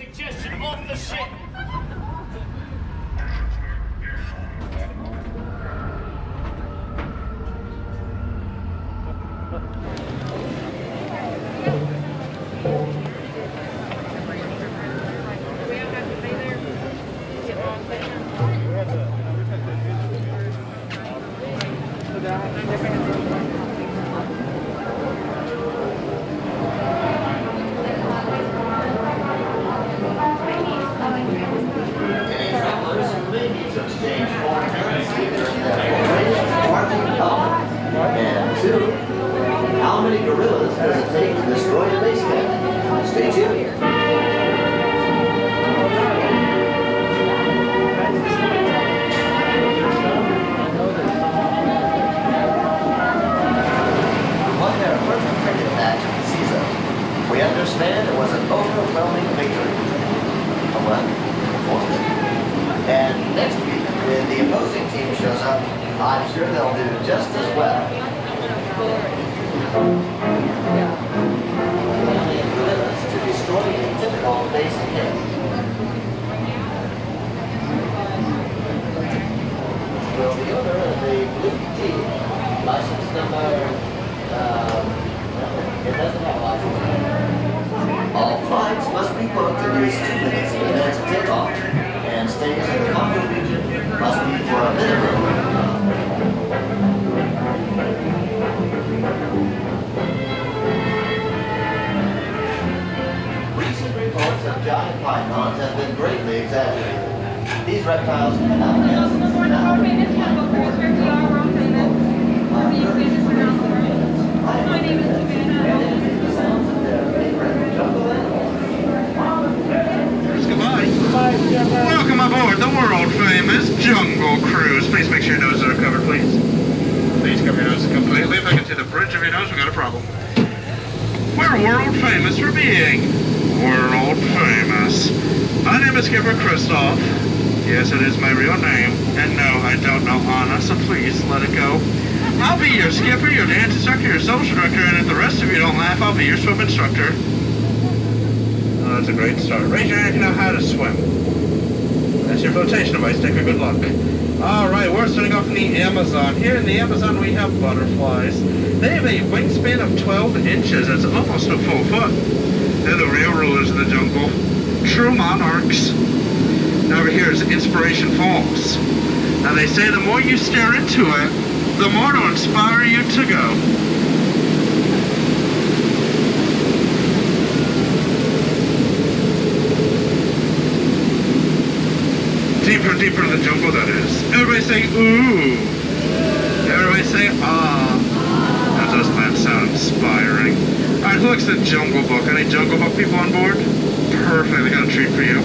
Suggestion off the ship. And two, how many gorillas does it take to destroy a base camp? Stay tuned. Won their first cricket match of the season. We understand it was an overwhelming victory. Well, and next week, when the opposing team shows up, I'm sure they'll do just as well. To destroy a typical base hit. Will the owner of the blue team, license number, it doesn't have a license number. All flights must be booked at least 2 minutes in advance of takeoff, and stays in the Congo region must be for a minimum. Recent reports of giant pythons have been greatly exaggerated. These reptiles cannot dance. My name is Savannah. Welcome aboard the world-famous Jungle Cruise. Please make sure your noses are covered, please. Please cover your noses completely. If I can see the bridge of your nose, we've got a problem. We're world-famous for being world-famous. My name is Skipper Kristoff. Yes, it is my real name. And no, I don't know Anna, so please let it go. I'll be your skipper, your dance instructor, your social instructor, and if the rest of you don't laugh, I'll be your swim instructor. Oh, that's a great start. Raise your hand if you know how to swim. That's your flotation device. Take a good look. Alright, we're starting off in the Amazon. Here in the Amazon we have butterflies. They have a wingspan of 12 inches. That's almost a full foot. They're the real rulers of the jungle. True monarchs. Now over here is Inspiration Falls. Now they say the more you stare into it, the more to inspire you to go. Deeper, deeper in the jungle, that is. Everybody say, ooh. Everybody say, ah. Now, doesn't that sound inspiring? Alright, who likes the Jungle Book? Any Jungle Book people on board? Perfect, I got a treat for you.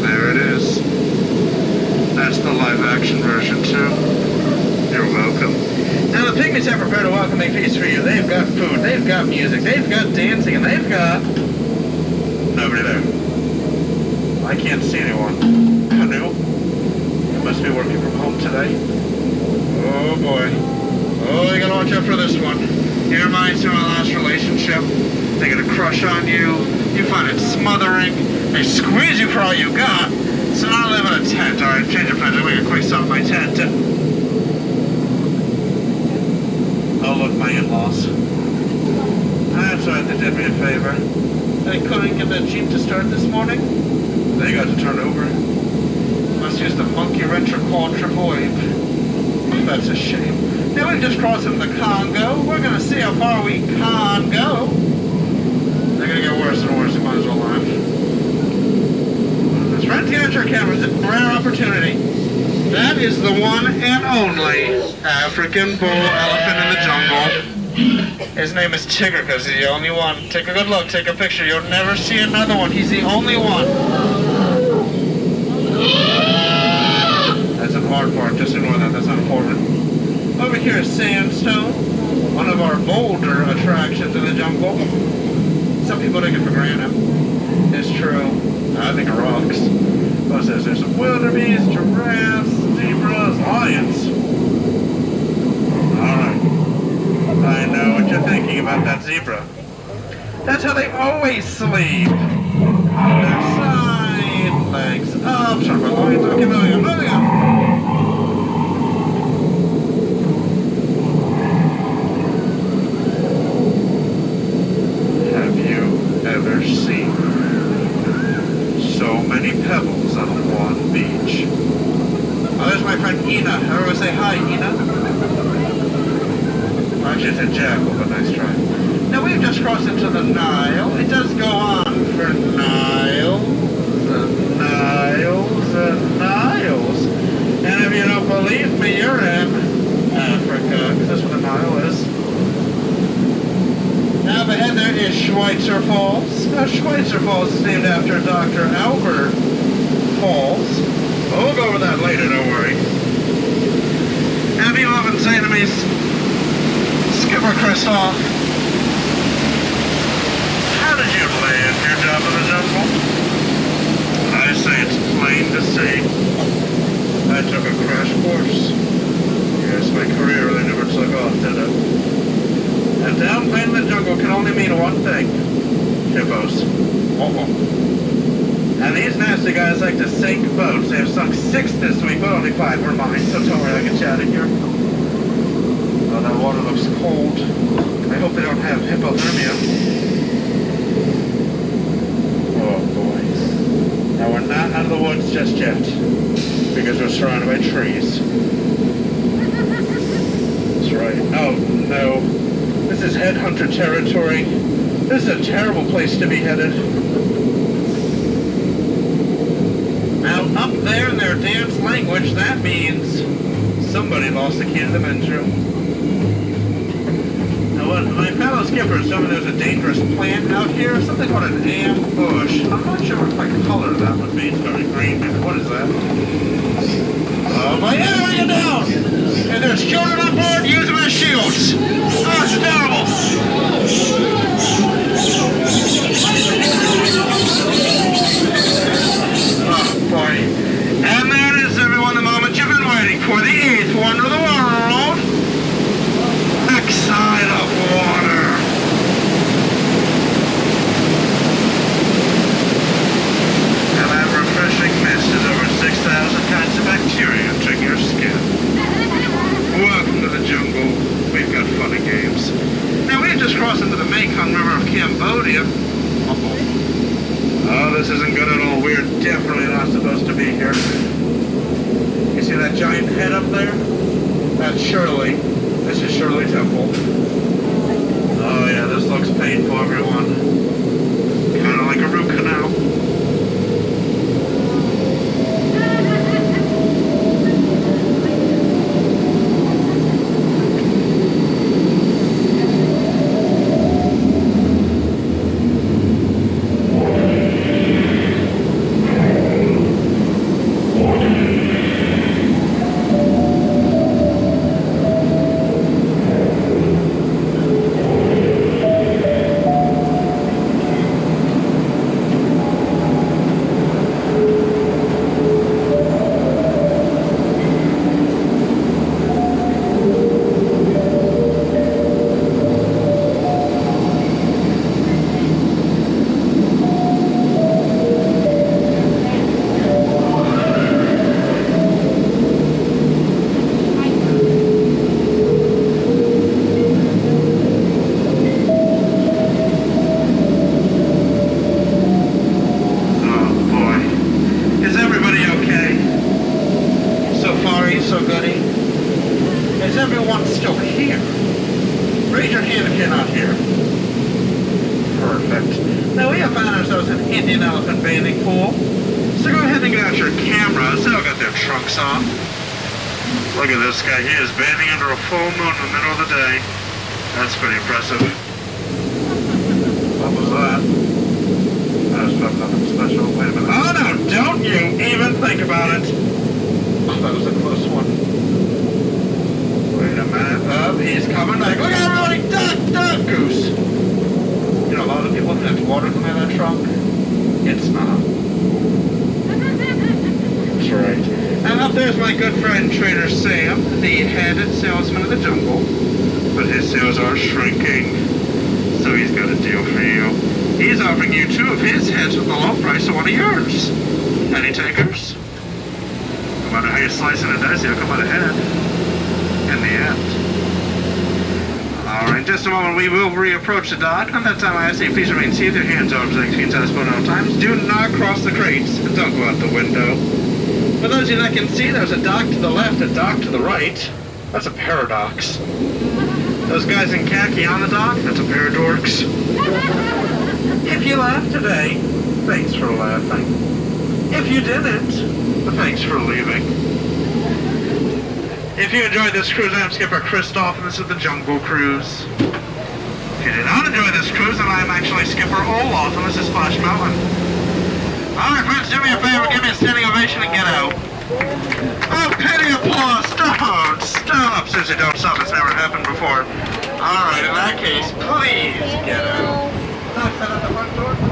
There it is. That's the live-action version, too. You're welcome. Now, the Pygmies have prepared a welcoming feast for you. They've got food, they've got music, they've got dancing, and they've got... nobody there. I can't see anyone. Canoe. You must be working from home today. Oh boy. Oh, you gotta watch out for this one. Your reminds you of a last relationship. They get a crush on you. You find it smothering. They squeeze you for all you got. So now I live in a tent. Alright, change your plans. I'm make a quick stop at my tent. Oh look, my in-laws. That's right, they did me a favor. They couldn't get that Jeep to start this morning. They got to turn over. Must use the monkey wrench or quadruple ape. That's a shame. Now we've just crossed into the Congo. We're gonna see how far we can go. They're gonna get worse and worse. You might as well laugh. Let's run to get your cameras. It's a rare opportunity. That is the one and only African bull elephant in the jungle. His name is Tigger because he's the only one. Take a good look. Take a picture. You'll never see another one. He's the only one. That's an hard part. Just ignore that. That's not important. Over here is sandstone, one of our bolder attractions in the jungle. Some people take it for granted. It's true. I think it rocks. What says there's some wildebeest, giraffes, zebras, lions. Alright. I know what you're thinking about that zebra. That's how they always sleep. They're So many pebbles on one beach. Oh, there's my friend Ina. Everyone say hi, Ina. I should say Jackal, but nice try. Now we've just crossed into the Nile. It does go on for Niles and Niles and Niles. And if you don't believe me, you're in Africa, because that's what the Nile is. Now ahead there is Schweitzer Falls. Now Schweitzer Falls is named after Dr. Albert Falls. Well, we'll go over that later, don't worry. And people often say to me, Skipper Christoph, how did you land your job in the jungle? I say it's plain to see. I took a crash course. Yes, my career really never took off, did it? And down playing in the jungle can only mean one thing. Hippos. And these nasty guys like to sink boats. They have sunk 6 this week, but only 5 were mine, so don't worry, I'll get you out of here. Oh, that water looks cold. I hope they don't have hypothermia. Oh boy. Now we're not out of the woods just yet, because we're surrounded by trees. That's right. Oh no. This is headhunter territory. This is a terrible place to be headed. Now, up there in their dance language, that means somebody lost the key to the men's room. Now, what my fellow skippers told me there's a dangerous plant out here, something called an ambush. I'm not sure what color that would be. It's very green. What is that? Oh, my area down! And there's children on board using my shields. Oh, it's terrible. Oh, boy. And that is, everyone, the moment you've been waiting for. The 8th wonder of the world. Backside of water. And that refreshing mist is over 6,000 kinds of bacteria entering your skin. Welcome to the jungle. We've got fun and games. Now we've just crossed into the Mekong River of Cambodia. Oh, this isn't good at all. We're definitely not supposed to be here. You see that giant head up there? That's Shirley. This is Shirley Temple. Oh yeah, this looks painful, everyone. Kind of like a root canal. Look at this guy. He is bathing under a full moon in the middle of the day. That's pretty impressive. What was that? That was probably nothing special. Wait a minute. Oh no! Don't you even think about it! Oh, that was a close one. Wait a minute. Oh, he's coming back. Look out, everybody! Duck! Duck! Goose! You know, a lot of people think that's water coming out of that trunk. It's not. That's right. And up there's my good friend Trader Sam, the head salesman of the jungle. But his sales are shrinking, so he's got a deal for you. He's offering you 2 of his heads with the low price of 1 of yours. Any takers? No matter how you slice it and dice it, you'll come out ahead in the end. Alright, in just a moment we will reapproach the dock. On that time I ask you please remain seated, your hands, arms, legs, feet satisfied at all times. Do not cross the crates and don't go out the window. For those of you that can see, there's a dock to the left, a dock to the right. That's a paradox. Those guys in khaki on the dock, that's a pair of dorks. If you laughed today, thanks for laughing. If you didn't, thanks for leaving. If you enjoyed this cruise, I'm Skipper Christoph, and this is the Jungle Cruise. If you did not enjoy this cruise, then I'm actually Skipper Olaf, and this is Splash Mountain. Alright, friends, do me a favor, give me a standing ovation and get out. Oh, pity applause! Don't! Stop! Seriously, don't stop. It's never happened before. Alright, in that case, please get out. Knock that at the front door.